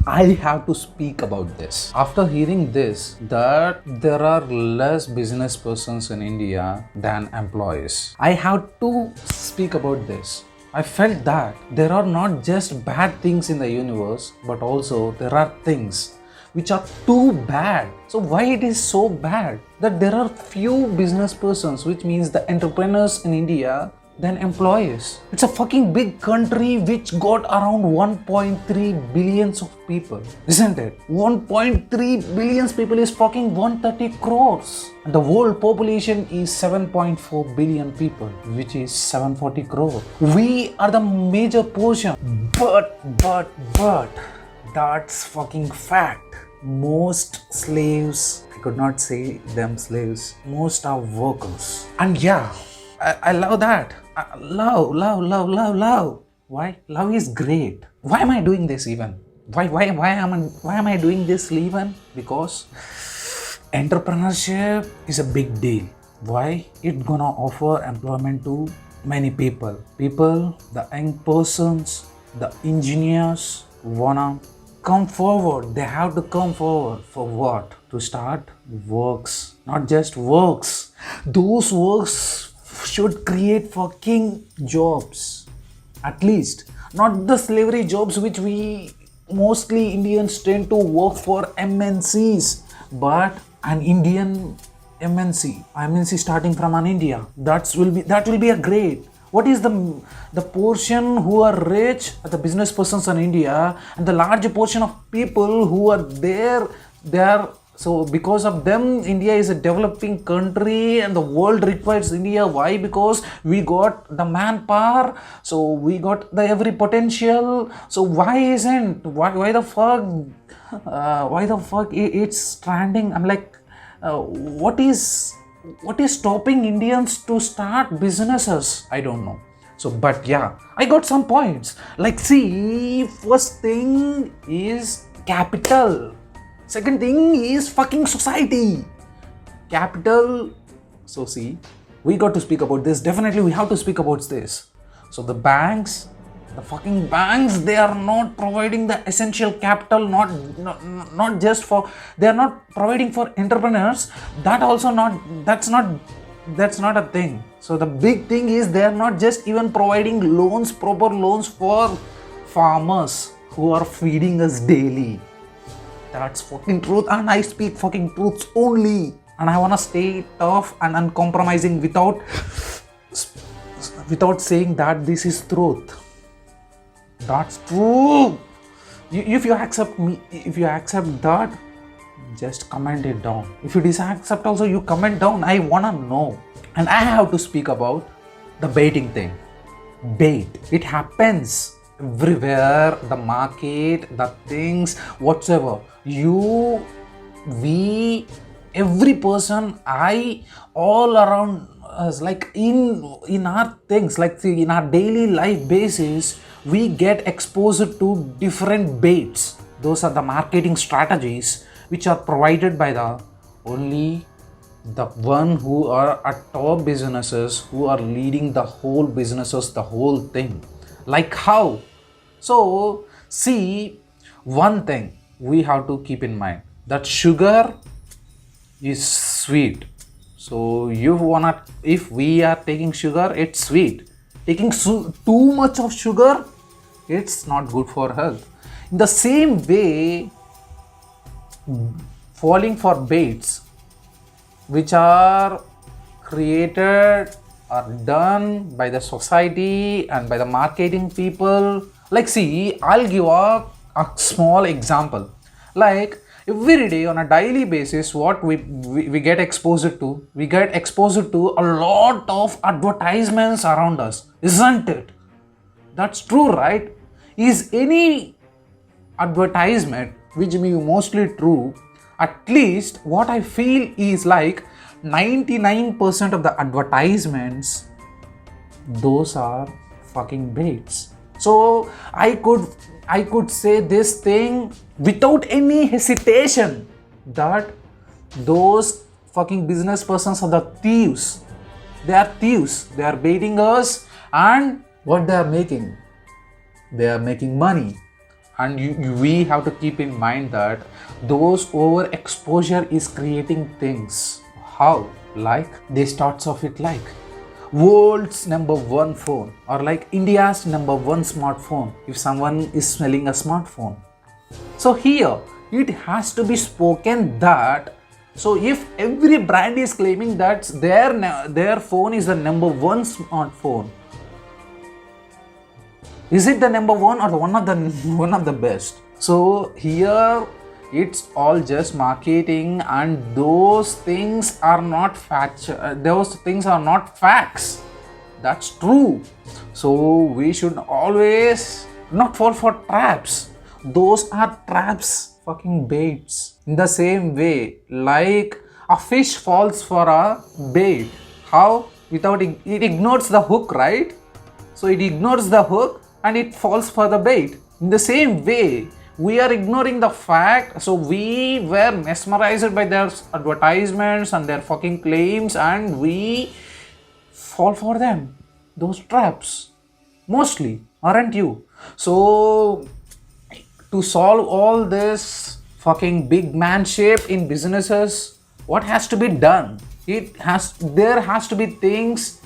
I have to speak about this. After hearing this, that there are less business persons in India than employees, I have to speak about this. I felt that there are not just bad things in the universe, but also there are things which are too bad. So why it is so bad that there are few business persons, which means the entrepreneurs in India, than employees? It's a fucking big country which got around 1.3 billions of people, isn't it? 1.3 billions people is fucking 130 crores. And the world population is 7.4 billion people, which is 740 crore. We are the major portion. But, that's fucking fact. Most slaves, I could not say them slaves, most are workers. And yeah, I love that. Love. Why? Love is great. Why am I doing this even? Why am I doing this even? Because entrepreneurship is a big deal. Why? It's gonna offer employment to many people. The young persons, the engineers wanna come forward. They have to come forward for what? To start works. Not just works. Those works should create fucking jobs. At least. Not the slavery jobs which we mostly Indians tend to work for MNCs. But an Indian MNC starting from an India. That will be a great. What is the portion who are rich, the business persons in India, and the large portion of people who are there, they are, so because of them, India is a developing country and the world requires India. Why? Because we got the manpower, so we got the every potential. So why the fuck it's stranding? I'm like, what is stopping Indians to start businesses? I don't know. So, but yeah, I got some points. Like, see, first thing is capital. Second thing is fucking society. Capital. So see, we got to speak about this. Definitely we have to speak about this. So the fucking banks, they are not providing the essential capital, not just for, they are not providing for entrepreneurs. That's not a thing. So the big thing is they are not just even providing proper loans for farmers who are feeding us daily. That's fucking truth, and I speak fucking truths only. And I wanna stay tough and uncompromising without saying that this is truth. That's true. If you accept that, just comment it down. If you disaccept also, you comment down. I wanna know. And I have to speak about the baiting thing. Bait. It happens everywhere. The market, the things, whatsoever. Every person, all around us, like in our things, like in our daily life basis, we get exposed to different baits. Those are the marketing strategies which are provided by the one who are at top businesses, who are leading the whole businesses, the whole thing. Like how? So see, one thing we have to keep in mind, that sugar is sweet. So if we are taking sugar, it's sweet. Taking too much of sugar, it's not good for health. In the same way, falling for baits which are created or done by the society and by the marketing people. Like see, I'll give a small example. Like every day on a daily basis, what we get exposed to, a lot of advertisements around us, isn't it? That's true, right? Is any advertisement, which may be mostly true, at least what I feel is like 99% of the advertisements, those are fucking baits. So I could say this thing without any hesitation, that those fucking business persons are the thieves. They are thieves. They are baiting us, and what they are making? They are making money. And we have to keep in mind that those overexposure is creating things. How? Like they starts off it like world's number one phone, or like India's number one smartphone if someone is selling a smartphone. So here it has to be spoken that, so if every brand is claiming that their phone is the number one smartphone, is it the number one or one of the best? So here it's all just marketing, and those things are not facts. That's true. So we should always not fall for traps. Those are traps, fucking baits. In the same way, like a fish falls for a bait. How? Without it ignores the hook, right? So it ignores the hook and it falls for the bait. In the same way, we are ignoring the fact. So we were mesmerized by their advertisements and their fucking claims, and we fall for them. Those traps. Mostly, aren't you? So to solve all this fucking big man shape in businesses, what has to be done? There has to be things.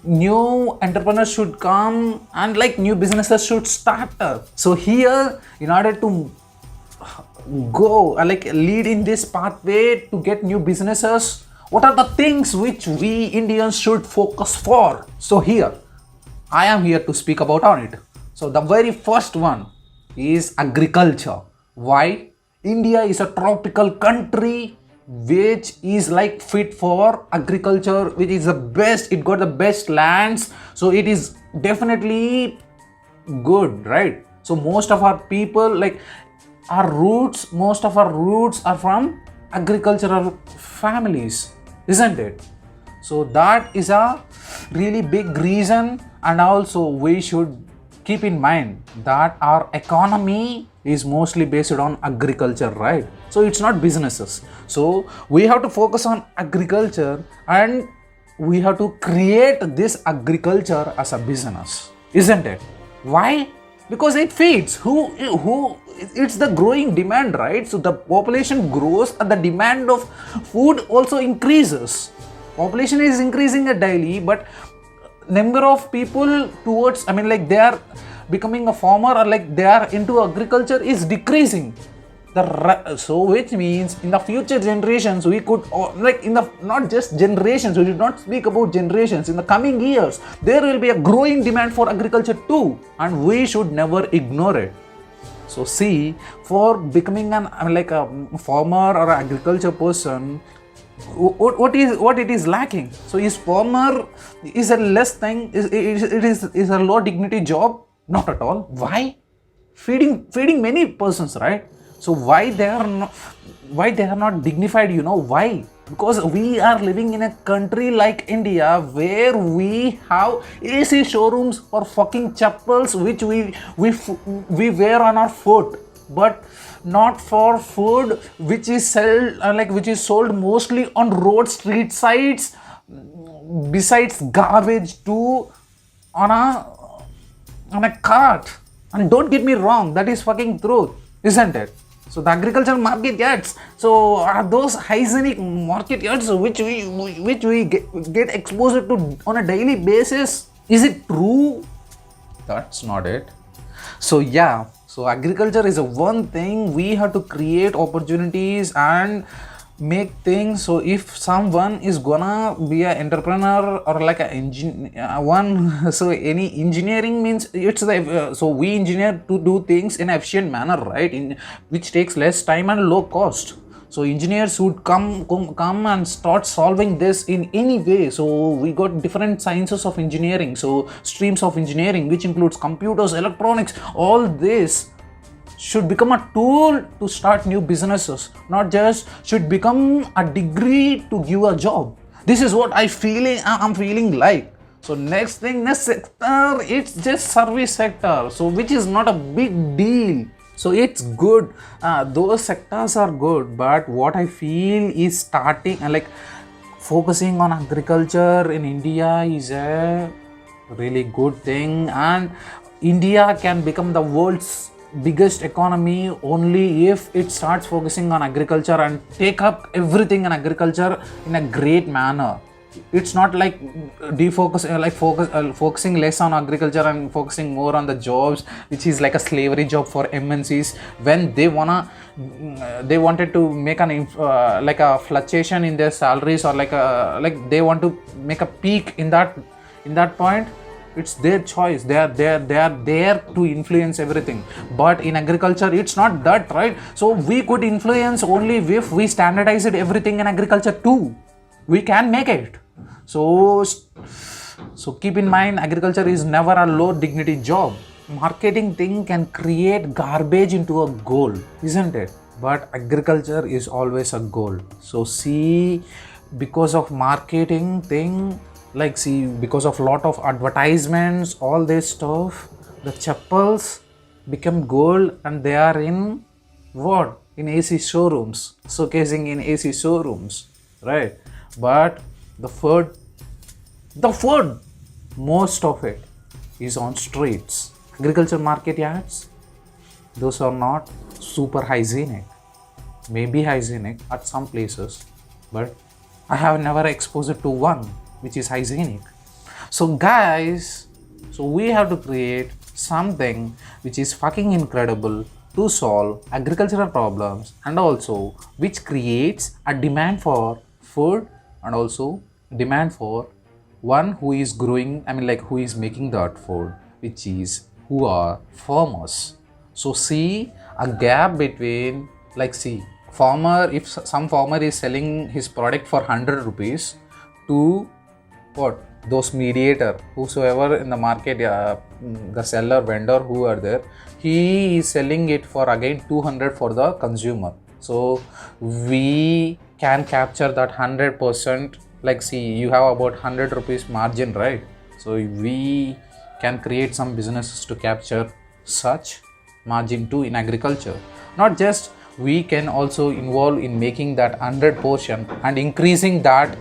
New entrepreneurs should come, and like new businesses should start up. So here, in order to go like lead in this pathway to get new businesses, what are the things which we Indians should focus for? So here I am here to speak about on it. So the very first one is agriculture. Why? India is a tropical country which is like fit for agriculture, which is the best. It got the best lands, so it is definitely good, right? So most of our people, like most of our roots are from agricultural families, isn't it? So that is a really big reason. And also we should keep in mind that our economy is mostly based on agriculture, right? So it's not businesses. So we have to focus on agriculture, and we have to create this agriculture as a business, isn't it? Why? Because it feeds who it's the growing demand, right? So the population grows and the demand of food also increases. Population is increasing daily, but number of people towards, like they are becoming a farmer, or like they are into agriculture, is decreasing. So which means in the future generations we could, like in the not just generations, we should not speak about generations, in the coming years there will be a growing demand for agriculture too, and we should never ignore it. So see, for becoming a farmer or an agriculture person, what it is lacking? So is farmer is a less thing, is a low dignity job? Not at all. Why? Feeding many persons, right? So why they are not dignified? You know why? Because we are living in a country like India where we have AC showrooms for fucking chappals which we wear on our foot, but not for food which is sold mostly on road street sides, besides garbage too, on a cart. And don't get me wrong, that is fucking truth, isn't it? So the agricultural market yards, so are those hygienic market yards which we get exposed to on a daily basis? Is it true? That's not it. So yeah, so agriculture is a one thing. We have to create opportunities and make things. So if someone is gonna be an entrepreneur or like an engineer, so any engineering means it's so we engineer to do things in an efficient manner, right? Which takes less time and low cost. So engineers would come and start solving this in any way. So we got different sciences of engineering, so streams of engineering, which includes computers, electronics. All this should become a tool to start new businesses, not just should become a degree to give a job. This is what I'm feeling like. So next sector, it's just service sector, so which is not a big deal. So it's good, those sectors are good, but what I feel is starting and focusing on agriculture in India is a really good thing, and India can become the world's biggest economy only if it starts focusing on agriculture and take up everything in agriculture in a great manner. It's not like focusing less on agriculture and focusing more on the jobs, which is like a slavery job for MNCs when they wanted to make like a fluctuation in their salaries, or like they want to make a peak in that point. It's their choice. They are there to influence everything. But in agriculture, it's not that, right? So we could influence only if we standardized everything in agriculture too. We can make it. So keep in mind, agriculture is never a low dignity job. Marketing thing can create garbage into a goal, isn't it? But agriculture is always a goal. So see, because of marketing thing, because of lot of advertisements, all this stuff, the chappals become gold, and they are in what? In AC showrooms, showcasing in AC showrooms, right? But the food, most of it is on streets. Agriculture market yards, those are not super hygienic. Maybe hygienic at some places, but I have never exposed to one which is hygienic. So guys, we have to create something which is fucking incredible to solve agricultural problems, and also which creates a demand for food, and also demand for one who is growing, who is making that food, which is who are farmers. So see a gap between, farmer, if some farmer is selling his product for 100 rupees to what? Those mediator, whosoever in the market, the seller, vendor, who are there, he is selling it for again 200 for the consumer. So we can capture that 100%. You have about 100 rupees margin, right? So we can create some businesses to capture such margin too in agriculture. Not just, we can also involve in making that 100 portion and increasing that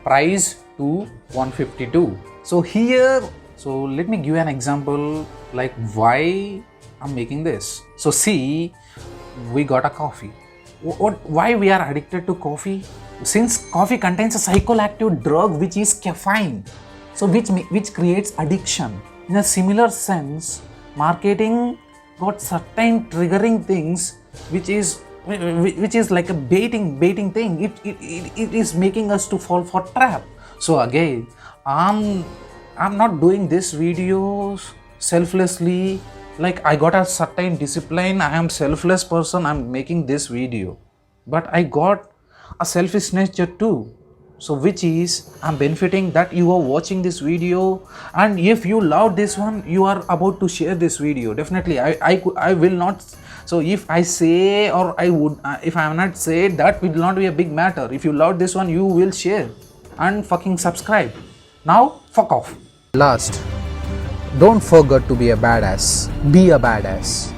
price to 152. So let me give an example why I'm making this. So see, we got a coffee. Why we are addicted to coffee? Since coffee contains a psychoactive drug which is caffeine, so which creates addiction. In a similar sense, marketing got certain triggering things which is like a baiting thing. It is making us to fall for trap. So again, I'm not doing this videos selflessly. I got a certain discipline, I am selfless person, I'm making this video. But I got a selfish nature too. So which is, I'm benefiting that you are watching this video, and if you love this one, you are about to share this video. Definitely, I will not. So if I say, or I would, if I am not say, that will not be a big matter. If you love this one, you will share and fucking subscribe. Now, fuck off. Last, don't forget to be a badass. Be a badass.